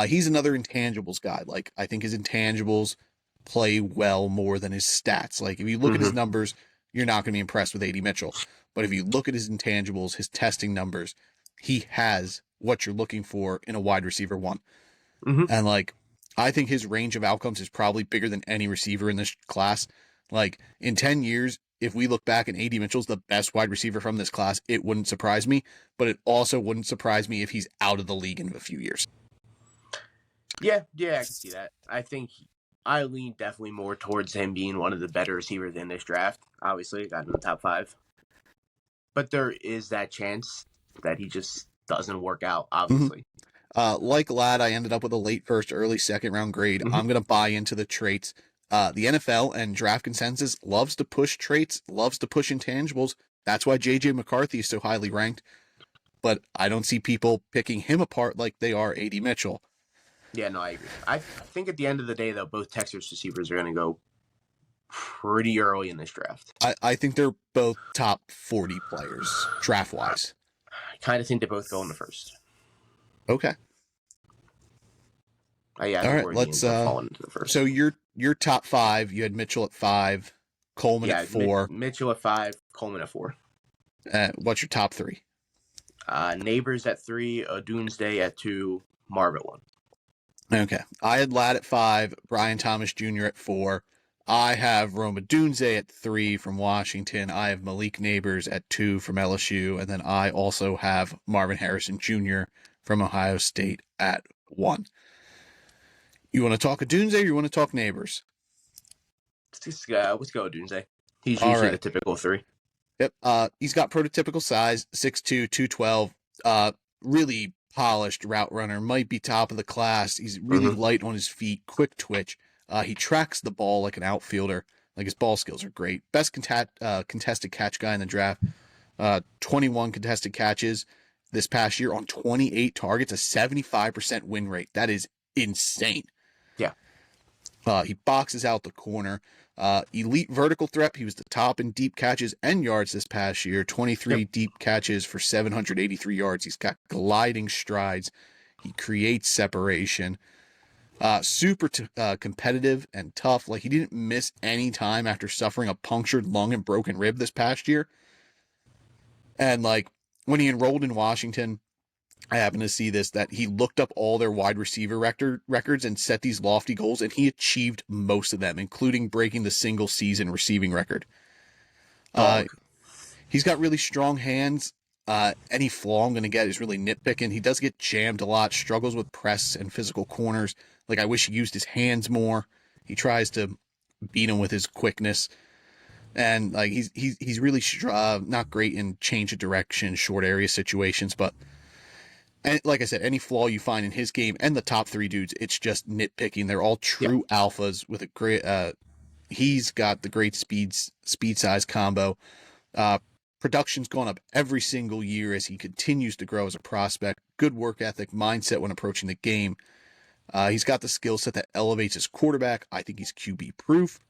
He's another intangibles guy. Like, I think his intangibles play well more than his stats. Like, if you look at his Mm-hmm. numbers, you're not going to be impressed with A.D. Mitchell. But if you look at his intangibles, his testing numbers, he has what you're looking for in a wide receiver one. Mm-hmm. And like, I think his range of outcomes is probably bigger than any receiver in this class. Like, in 10 years, if we look back and A.D. Mitchell's the best wide receiver from this class, it wouldn't surprise me. But it also wouldn't surprise me if he's out of the league in a few years. Yeah, I can see that. I think I lean definitely more towards him being one of the better receivers in this draft. Obviously, got in the top 5, but there is that chance that he just doesn't work out. Mm-hmm. Obviously. Like Lad, I ended up with a late first, early second round grade. Mm-hmm. I'm going to buy into the traits. The NFL and draft consensus loves to push traits, loves to push intangibles. That's why J.J. McCarthy is so highly ranked. But I don't see people picking him apart like they are A.D. Mitchell. Yeah, no, I agree. I think at the end of the day, though, both Texas receivers are going to go pretty early in this draft. I think they're both top 40 players, draft wise. I kind of think they both go in the first. Okay. Yeah, I All think right. we're going to Let's end up falling into the first. so your top 5, you had Mitchell at 5, Coleman at Yeah, 4. Mitchell at 5, Coleman at 4. What's your top 3? Neighbors at 3, Doomsday at 2, Marv at 1. Okay. I had Ladd at 5, Brian Thomas Jr. at 4. I have Roma Dunze at 3 from Washington. I have Malik Neighbors at 2 from LSU. And then I also have Marvin Harrison Jr. from Ohio State at 1. You want to talk Dunze or you want to talk Neighbors? Let's go, Doomsday. He's All usually the right. typical 3. Yep. He's got prototypical size, 6'2", 212. Really polished route runner. Might be top of the class. He's really Mm-hmm. light on his feet, quick twitch. He tracks the ball like an outfielder. Like, his ball skills are great. Best contested catch guy in the draft. 21 contested catches this past year on 28 targets, a 75% win rate. That is insane. Yeah. He boxes out the corner. Elite vertical threat. He was the top in deep catches and yards this past year. 23 Yep. deep catches for 783 yards. He's got gliding strides. He creates separation. Super competitive and tough. Like, he didn't miss any time after suffering a punctured lung and broken rib this past year. And like, when he enrolled in Washington, I happened to see this, that he looked up all their wide receiver records and set these lofty goals, and he achieved most of them, including breaking the single season receiving record. Dog. He's got really strong hands. Any flaw I'm going to get is really nitpicking. He does get jammed a lot, struggles with press and physical corners. Like, I wish he used his hands more. He tries to beat him with his quickness. And like, he's really not great in change of direction, short area situations, but and like I said, any flaw you find in his game and the top 3 dudes, it's just nitpicking. They're all Yeah. true alphas with a great. He's got the great speed size combo. Uh, Production's gone up every single year as he continues to grow as a prospect. Good work ethic, mindset when approaching the game. He's got the skill set that elevates his quarterback. I think he's QB proof.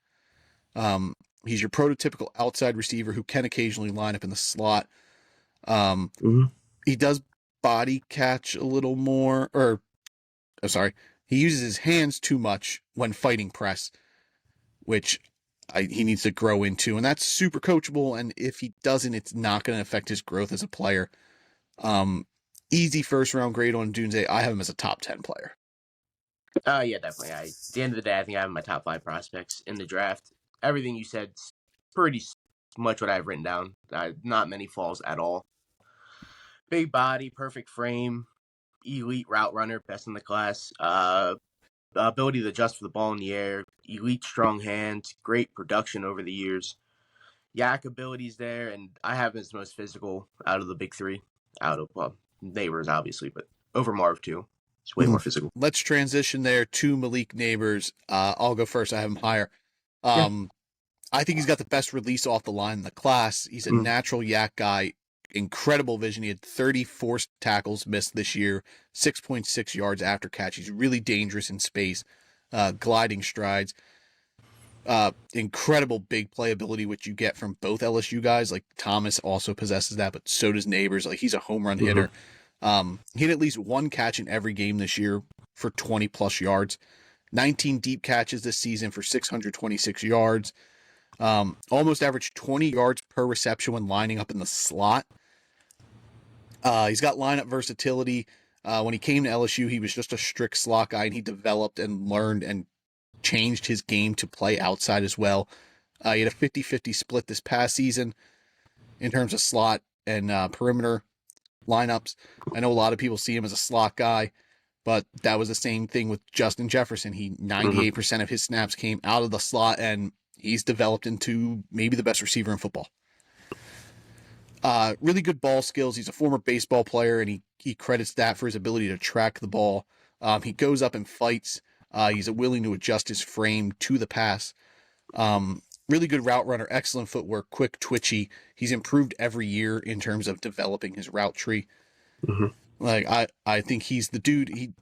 He's your prototypical outside receiver who can occasionally line up in the slot. Mm-hmm. He does body catch a little more, or I'm sorry, he uses his hands too much when fighting press, which he needs to grow into, and that's super coachable. And if he doesn't, it's not going to affect his growth as a player. Easy first round grade on Dunze. I have him as a top 10 player. Yeah, definitely. At the end of the day, I think I have my top 5 prospects in the draft. Everything you said's pretty much what I've written down. Not many flaws at all. Big body, perfect frame, elite route runner, best in the class. Ability to adjust for the ball in the air, elite strong hands, great production over the years. Yak abilities there, and I have him as most physical out of the big three. Out of Neighbors, obviously, but over Marv too. He's way more physical. Let's transition there to Malik Neighbors. I'll go first. I have him higher. Yeah. I think he's got the best release off the line in the class. He's a natural yak guy. Incredible vision. He had 30 forced tackles missed this year, 6.6 yards after catch. He's really dangerous in space, gliding strides. Incredible big playability, which you get from both LSU guys. Like Thomas also possesses that, but so does Neighbors. Like he's a home run hitter. He had at least one catch in every game this year for 20 plus yards. 19 deep catches this season for 626 yards. Almost averaged 20 yards per reception when lining up in the slot. He's got lineup versatility. When he came to LSU, he was just a strict slot guy, and he developed and learned and changed his game to play outside as well. He had a 50-50 split this past season in terms of slot and perimeter lineups. I know a lot of people see him as a slot guy, but that was the same thing with Justin Jefferson. 98% of his snaps came out of the slot, and he's developed into maybe the best receiver in football. Really good ball skills. He's a former baseball player, and he credits that for his ability to track the ball. He goes up and fights. He's willing to adjust his frame to the pass. Really good route runner, excellent footwork, quick, twitchy. He's improved every year in terms of developing his route tree. Like I think he's the dude. He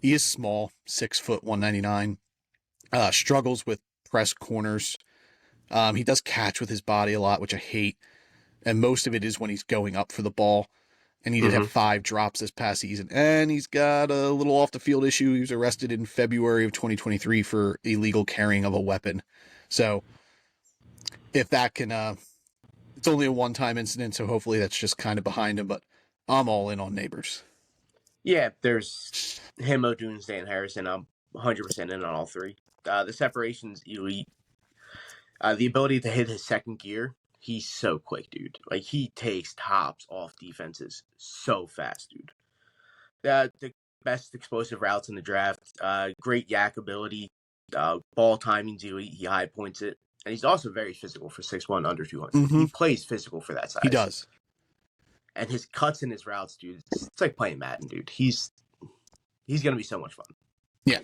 is small, 6 foot, 199. Struggles with press corners. He does catch with his body a lot, which I hate. And most of it is when he's going up for the ball. And he did have 5 drops this past season. And he's got a little off the field issue. He was arrested in February of 2023 for illegal carrying of a weapon. So if that can, it's only a one-time incident, so hopefully that's just kind of behind him. But I'm all in on Neighbors. Yeah, there's him, O'Doomsday, and Harrison. I'm 100% in on all three. The separation's elite. The ability to hit his second gear, he's so quick, dude. Like, he takes tops off defenses so fast, dude. The best explosive routes in the draft. Great yak ability. Ball timing's elite. He high points it. And he's also very physical for 6'1", under 200. He plays physical for that size. He does. And his cuts and his routes, dude, it's like playing Madden, dude. He's going to be so much fun. Yeah.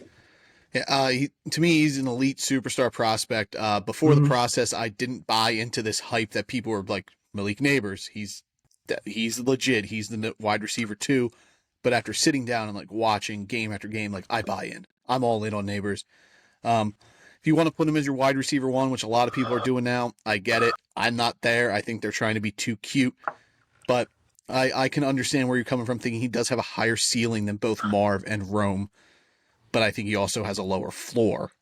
To me, he's an elite superstar prospect. Before the process, I didn't buy into this hype that people were like, Malik Neighbors, he's legit. He's the wide receiver too. But after sitting down and like watching game after game, like I buy in. I'm all in on Neighbors. If you want to put him as your wide receiver one, which a lot of people are doing now, I get it. I'm not there. I think they're trying to be too cute. But I can understand where you're coming from, thinking he does have a higher ceiling than both Marv and Rome. But I think he also has a lower floor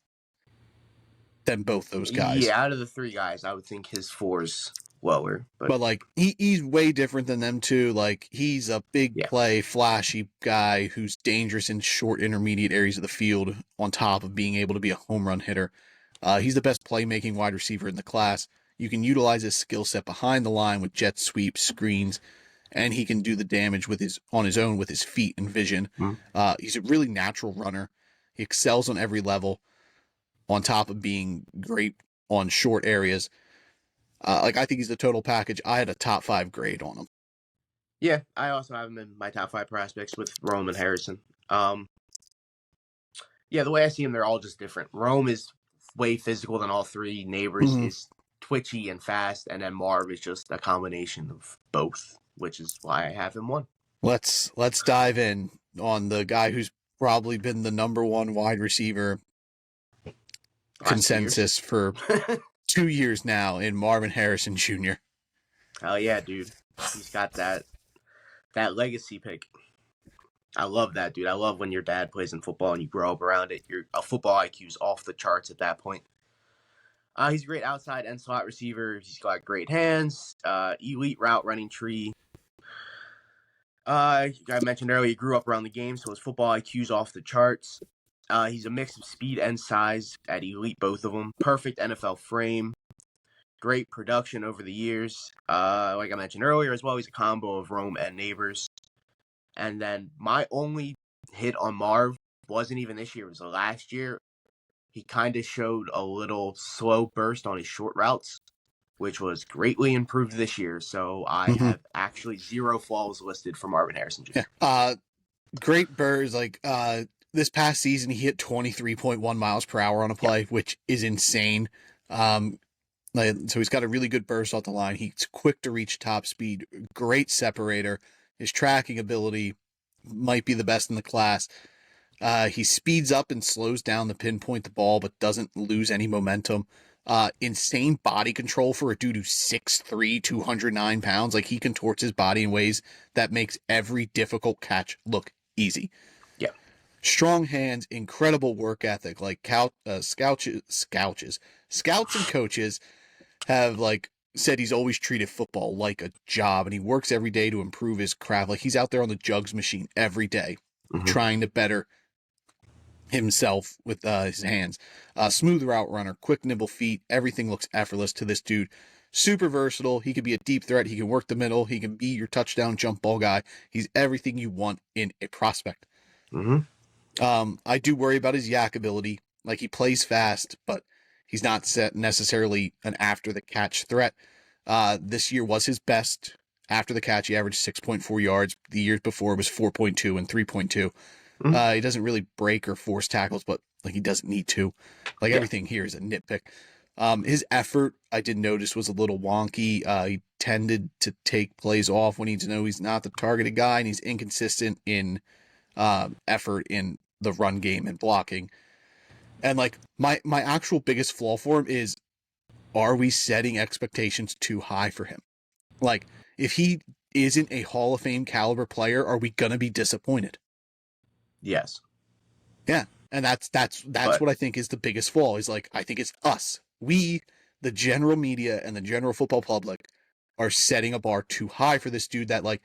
than both those guys. Yeah, out of the 3 guys, I would think his floor's lower. But like, he's way different than them too. Like, he's a big play, flashy guy who's dangerous in short, intermediate areas of the field on top of being able to be a home run hitter. He's the best playmaking wide receiver in the class. You can utilize his skill set behind the line with jet sweeps, screens, and he can do the damage on his own with his feet and vision. He's a really natural runner. He excels on every level, on top of being great on short areas. I think he's the total package. I had a top 5 grade on him. Yeah, I also have him in my top 5 prospects with Rome and Harrison. Yeah, the way I see him, they're all just different. Rome is way physical than all 3. Neighbors is twitchy and fast, and then Marv is just a combination of both, which is why I have him 1. Let's dive in on the guy who's probably been the number 1 wide receiver consensus for 2 years now in Marvin Harrison Jr. Oh yeah, dude. He's got that legacy pick. I love that, dude. I love when your dad plays in football and you grow up around it. Your football IQ's off the charts at that point. He's a great outside and slot receiver. He's got great hands, elite route running tree. I mentioned earlier, he grew up around the game, so his football IQ's off the charts. He's a mix of speed and size at elite, both of them. Perfect NFL frame. Great production over the years. Like I mentioned earlier as well, he's a combo of Rome and Neighbors. And then my only hit on Marv wasn't even this year, it was last year. He kind of showed a little slow burst on his short routes, which was greatly improved this year. So I Mm-hmm. have actually 0 flaws listed for Marvin Harrison Jr. Yeah. Great birds. Like this past season, he hit 23.1 miles per hour on a play, which is insane. So he's got a really good burst off the line. He's quick to reach top speed, great separator. His tracking ability might be the best in the class. He speeds up and slows down to pinpoint the ball, but doesn't lose any momentum. Insane body control for a dude who's 6'3", 209 pounds. Like, he contorts his body in ways that makes every difficult catch look easy. Yeah. Strong hands, incredible work ethic. Like, scouts and coaches have like said he's always treated football like a job, and he works every day to improve his craft. Like, he's out there on the jugs machine every day, trying to better himself with his hands. Smooth route runner, quick nimble feet, everything looks effortless to this dude. Super versatile. He can be a deep threat. He can work the middle. He can be your touchdown jump ball guy. He's everything you want in a prospect. I do worry about his yak ability. Like, he plays fast, but he's not set necessarily an after the catch threat. This year was his best after the catch. He averaged 6.4 yards. The years before it was 4.2 and 3.2. He doesn't really break or force tackles, but like, he doesn't need to. Like, everything here is a nitpick. His effort, I did notice, was a little wonky. He tended to take plays off when he's not the targeted guy, and he's inconsistent in effort in the run game and blocking. And like, my actual biggest flaw for him is, are we setting expectations too high for him? Like, if he isn't a Hall of Fame caliber player, are we gonna be disappointed? Yes. Yeah. And that's what I think is the biggest flaw. Is like, I think it's us. We, the general media and the general football public, are setting a bar too high for this dude, that like,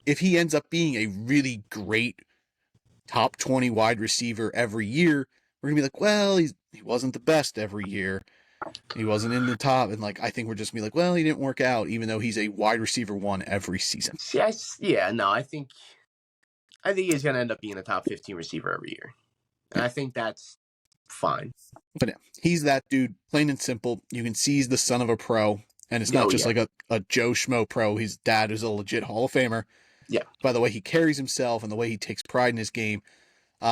if he ends up being a really great top 20 wide receiver every year, we're gonna be like, well, he wasn't the best every year. He wasn't in the top. And like, I think we're just gonna be like, well, he didn't work out, even though he's a wide receiver 1 every season. See, I think he's going to end up being a top 15 receiver every year. And I think that's fine. But yeah, he's that dude, plain and simple. You can see he's the son of a pro, and it's not just like a Joe Schmo pro. His dad is a legit Hall of Famer. Yeah. By the way he carries himself and the way he takes pride in his game,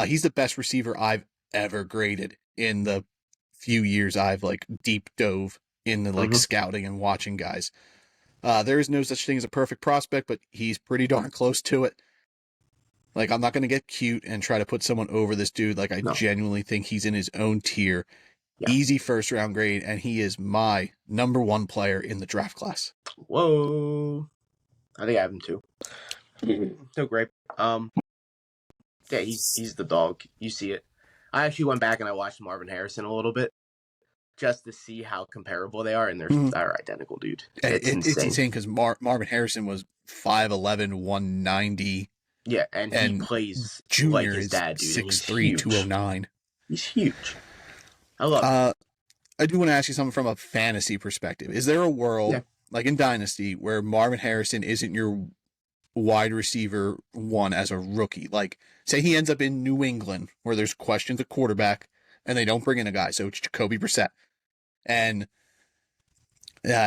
he's the best receiver I've ever graded in the few years I've like deep dove in the like scouting and watching guys. There is no such thing as a perfect prospect, but he's pretty darn close to it. Like, I'm not going to get cute and try to put someone over this dude. Like, I genuinely think he's in his own tier. Yeah. Easy first round grade, and he is my number 1 player in the draft class. Whoa. I think I have him too. So great. Yeah, he's the dog. You see it. I actually went back and I watched Marvin Harrison a little bit just to see how comparable they are, and they're identical, dude. It's insane. It's insane because Marvin Harrison was 5'11", 190. Yeah, and he plays Junior like his dad, dude. 6'3", 209. He's huge. I love it. I do want to ask you something from a fantasy perspective. Is there a world, like in Dynasty, where Marvin Harrison isn't your wide receiver 1 as a rookie? Like, say he ends up in New England, where there's questions at quarterback, and they don't bring in a guy, so it's Jacoby Brissett. And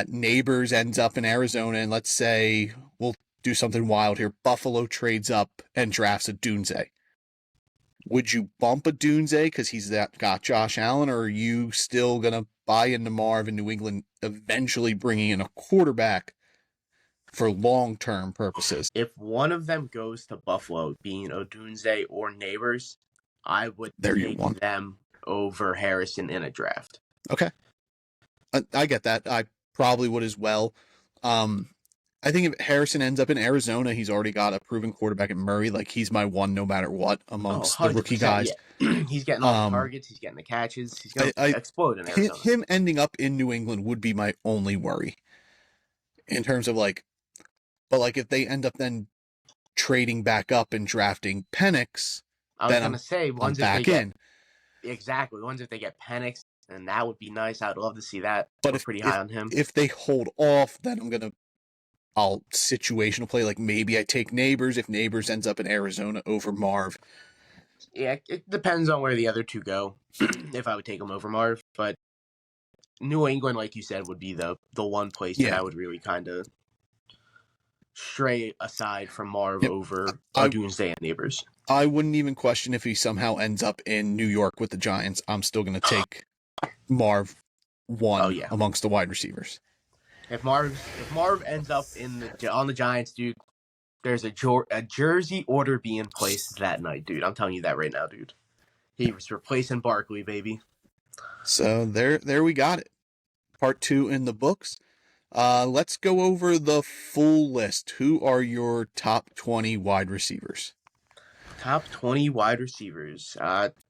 Neighbors ends up in Arizona, and let's say we'll do something wild here. Buffalo trades up and drafts a Dunze. Would you bump a Dunze because he's got Josh Allen, or are you still going to buy into Marv in New England, eventually bringing in a quarterback for long-term purposes? If one of them goes to Buffalo, being Odunze or Neighbors, I would take them over Harrison in a draft. Okay. I get that. I probably would as well. I think if Harrison ends up in Arizona, he's already got a proven quarterback in Murray. Like, he's my 1 no matter what amongst the rookie guys. Yeah. He's getting all the targets. He's getting the catches. He's going to explode in Arizona. Him ending up in New England would be my only worry in terms of like, but like, if they end up then trading back up and drafting Penix, I was going to say, ones if they get exactly, ones if they get Penix, and that would be nice. I'd love to see that. But we're pretty high on him. If they hold off, then I'm gonna I'll situational play. Like maybe I take Neighbors if Neighbors ends up in Arizona over Marv. Yeah, it depends on where the other two go. If I would take them over Marv, but New England, like you said, would be the one place that Yeah. I would really kind of stray aside from Marv Yep. over I Doomsday and Neighbors. I wouldn't even question if he somehow ends up in New York with the Giants. I'm still gonna take Marv Oh one yeah, amongst the wide receivers. if Marv ends up on the Giants, dude, there's a jersey order being placed that night, dude. I'm telling you that right now, dude. He was replacing Barkley, baby. So there we got it. Part 2 in the books. Let's go over the full list. Who are your top 20 wide receivers? Top 20 wide receivers.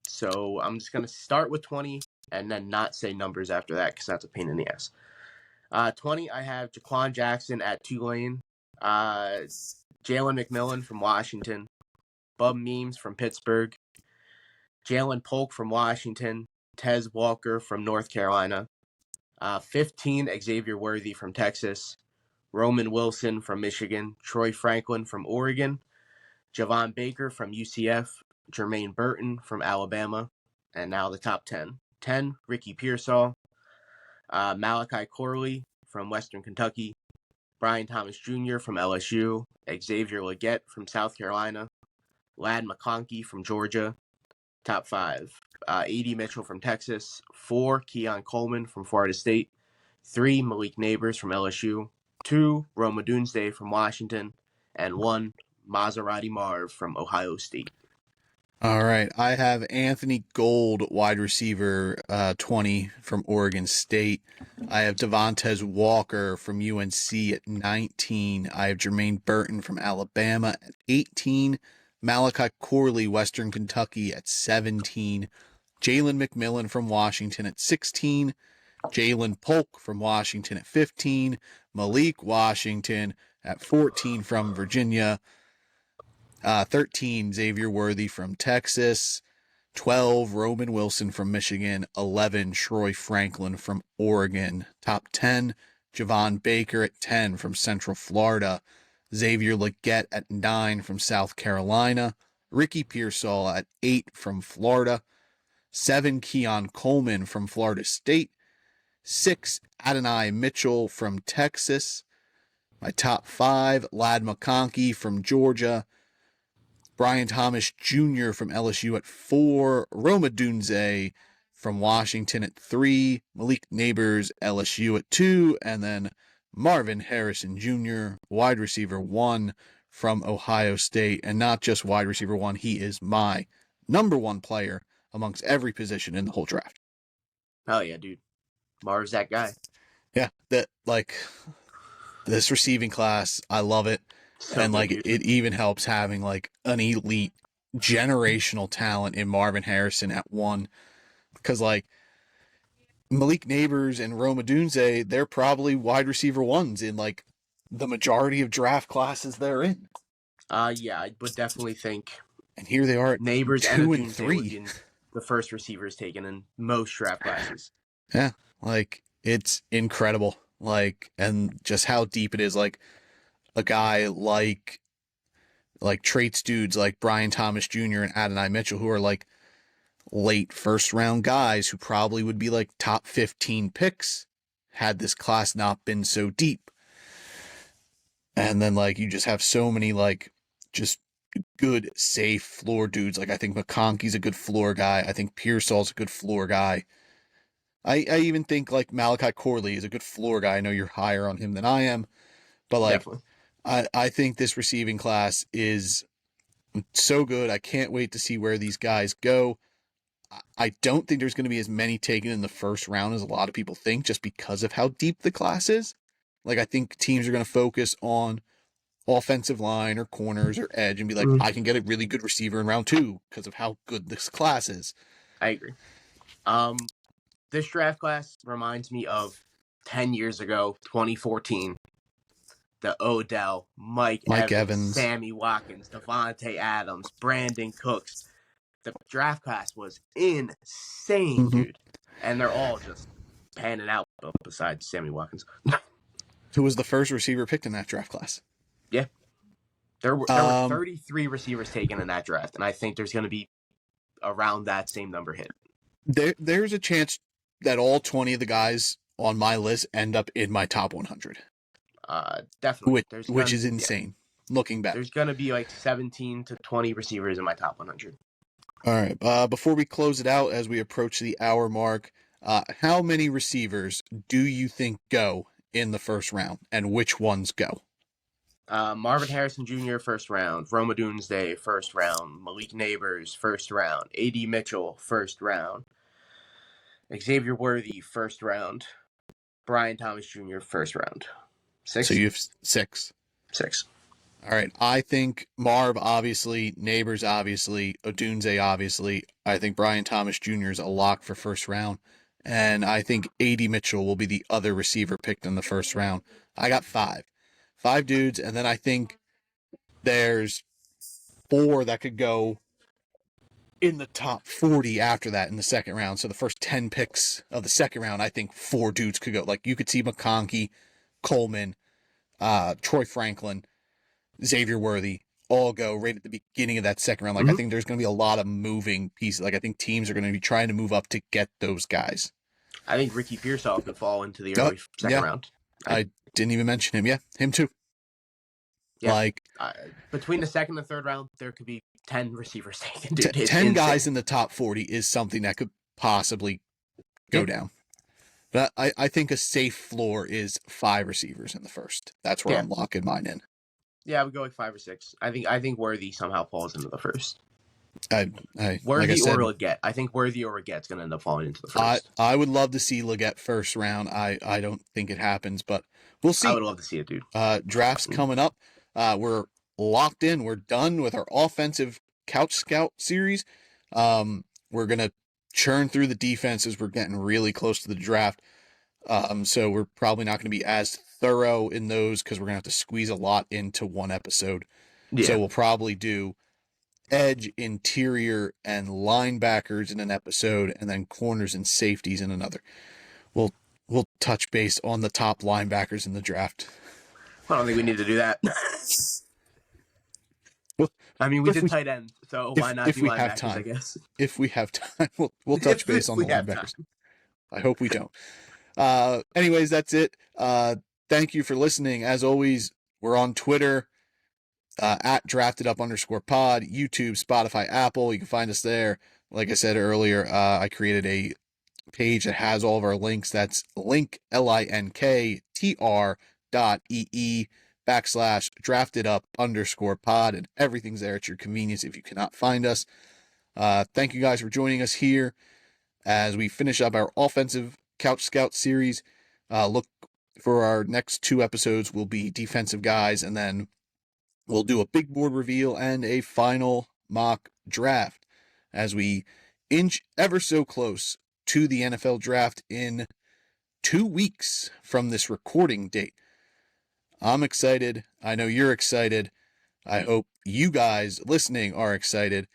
So I'm just gonna start with 20 and then not say numbers after that because that's a pain in the ass. 20, I have Jaquan Jackson at Tulane. Jalen McMillan from Washington. Bub Memes from Pittsburgh. Jalen Polk from Washington. Tez Walker from North Carolina. 15, Xavier Worthy from Texas. Roman Wilson from Michigan. Troy Franklin from Oregon. Javon Baker from UCF. Jermaine Burton from Alabama. And now the top 10. 10, Ricky Pearsall. Malachi Corley from Western Kentucky. Brian Thomas Jr. from LSU. Xavier Legette from South Carolina. Lad McConkey from Georgia. Top 5. A.D. Mitchell from Texas. 4, Keon Coleman from Florida State. 3, Malik Neighbors from LSU. 2, Roma Dunsday from Washington. And 1, Maserati Marv from Ohio State. All right. I have Anthony Gold, wide receiver, 20 from Oregon State. I have Devontae Walker from UNC at 19. I have Jermaine Burton from Alabama at 18. Malachi Corley, Western Kentucky at 17. Jalen McMillan from Washington at 16. Jalen Polk from Washington at 15. Malik Washington at 14 from Virginia. 13, Xavier Worthy from Texas. 12, Roman Wilson from Michigan. 11, Troy Franklin from Oregon. Top 10, Javon Baker at 10 from Central Florida. Xavier Legette at 9 from South Carolina. Ricky Pearsall at 8 from Florida. 7, Keon Coleman from Florida State. 6, Adonai Mitchell from Texas. My top 5, Lad McConkey from Georgia. Brian Thomas Jr. from LSU at 4, Roma Dunze from Washington at 3, Malik Neighbors, LSU at 2, and then Marvin Harrison Jr., wide receiver 1 from Ohio State. And not just wide receiver 1, he is my number 1 player amongst every position in the whole draft. Oh, yeah, dude. Marv's that guy. Yeah, this receiving class, I love it. So And good, like dude. it even helps having like an elite generational talent in Marvin Harrison at 1, because like Malik Neighbors and Roma Dunze, they're probably wide receiver 1s in like the majority of draft classes they're in. Yeah, I would definitely think And here they are at Neighbors and 2 and Doomsday would 3. be the first receivers taken in most draft classes. Yeah, like it's incredible. Like, and just how deep it is. Like a guy like traits dudes like Brian Thomas Jr. and Adonai Mitchell, who are like late first round guys who probably would be like top 15 picks had this class not been so deep. And then like you just have so many like just good safe floor dudes. Like I think McConkey's a good floor guy. I think Pearsall's a good floor guy. I even think like Malachi Corley is a good floor guy. I know you're higher on him than I am, but like Definitely. I think this receiving class is so good. I can't wait to see where these guys go. I don't think there's going to be as many taken in the first round as a lot of people think, just because of how deep the class is. Like, I think teams are going to focus on offensive line or corners or edge and be like, I can get a really good receiver in round 2 because of how good this class is. I agree. This draft class reminds me of 10 years ago, 2014. The Odell, Mike Mike Evans, Evans. Sammy Watkins, Devontae Adams, Brandon Cooks. The draft class was insane, Mm-hmm. dude. And they're all just panning out besides Sammy Watkins. Who was the first receiver picked in that draft class? Yeah. There were 33 receivers taken in that draft, and I think there's going to be around that same number hit. There's a chance that all 20 of the guys on my list end up in my top 100. Definitely. Which is insane, looking back. There's going to be like 17 to 20 receivers in my top 100. All right. Before we close it out, as we approach the hour mark, how many receivers do you think go in the first round, and which ones go? Marvin Harrison Jr., first round. Roma Doomsday, first round. Malik Neighbors, first round. A.D. Mitchell, first round. Xavier Worthy, first round. Brian Thomas Jr., first round. 6? So you have 6. 6. All right. I think Marv, obviously. Neighbors, obviously. Odunze, obviously. I think Brian Thomas Jr. is a lock for first round. And I think A.D. Mitchell will be the other receiver picked in the first round. I got 5. 5 dudes. And then I think there's 4 that could go in the top 40 after that in the second round. So the first 10 picks of the second round, I think 4 dudes could go. Like you could see McConkey, Coleman, Troy Franklin, Xavier Worthy all go right at the beginning of that second round. Like I think there's going to be a lot of moving pieces. Like I think teams are going to be trying to move up to get those guys. I think Ricky Pearsall could fall into the early second round. I didn't even mention him. Yeah, him too. Yeah. Like between the second and third round, there could be 10 receivers taken. Dude, 10 guys in the top 40 is something that could possibly go down. But I think a safe floor is 5 receivers in the first. That's where I'm locking mine in. Yeah, I would go like 5 or 6. I think Worthy somehow falls into the first. Worthy like I said, or Leggett. I think Worthy or Leggett's going to end up falling into the first. I would love to see Leggett first round. I don't think it happens, but we'll see. I would love to see it, dude. Drafts coming up. We're locked in. We're done with our offensive Couch Scout series. We're going to churn through the defenses. We're getting really close to the draft. So we're probably not going to be as thorough in those because we're going to have to squeeze a lot into one episode. Yeah. So we'll probably do edge, interior, and linebackers in an episode, and then corners and safeties in another. We'll touch base on the top linebackers in the draft. I don't think we need to do that. Well, I mean, we did tight end, so why not do linebackers, I guess? If we have time, we'll touch base on the linebackers. I hope we don't. Anyways, that's it. Thank you for listening. As always, we're on Twitter, at @draftedup_pod, YouTube, Spotify, Apple. You can find us there. Like I said earlier, I created a page that has all of our links. That's linktr.ee/draftedup_pod, and everything's there at your convenience if you cannot find us. Thank you guys for joining us here as we finish up our offensive Couch Scout series. Look for our next 2 episodes will be defensive guys, and then we'll do a big board reveal and a final mock draft as we inch ever so close to the NFL draft in 2 weeks from this recording date. I'm excited. I know you're excited. I hope you guys listening are excited.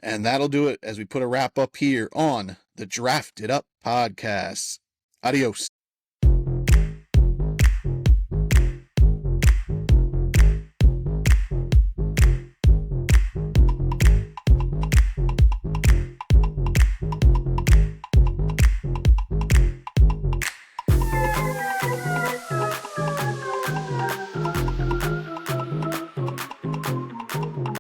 And that'll do it as we put a wrap up here on the Drafted Up Podcast. Adios.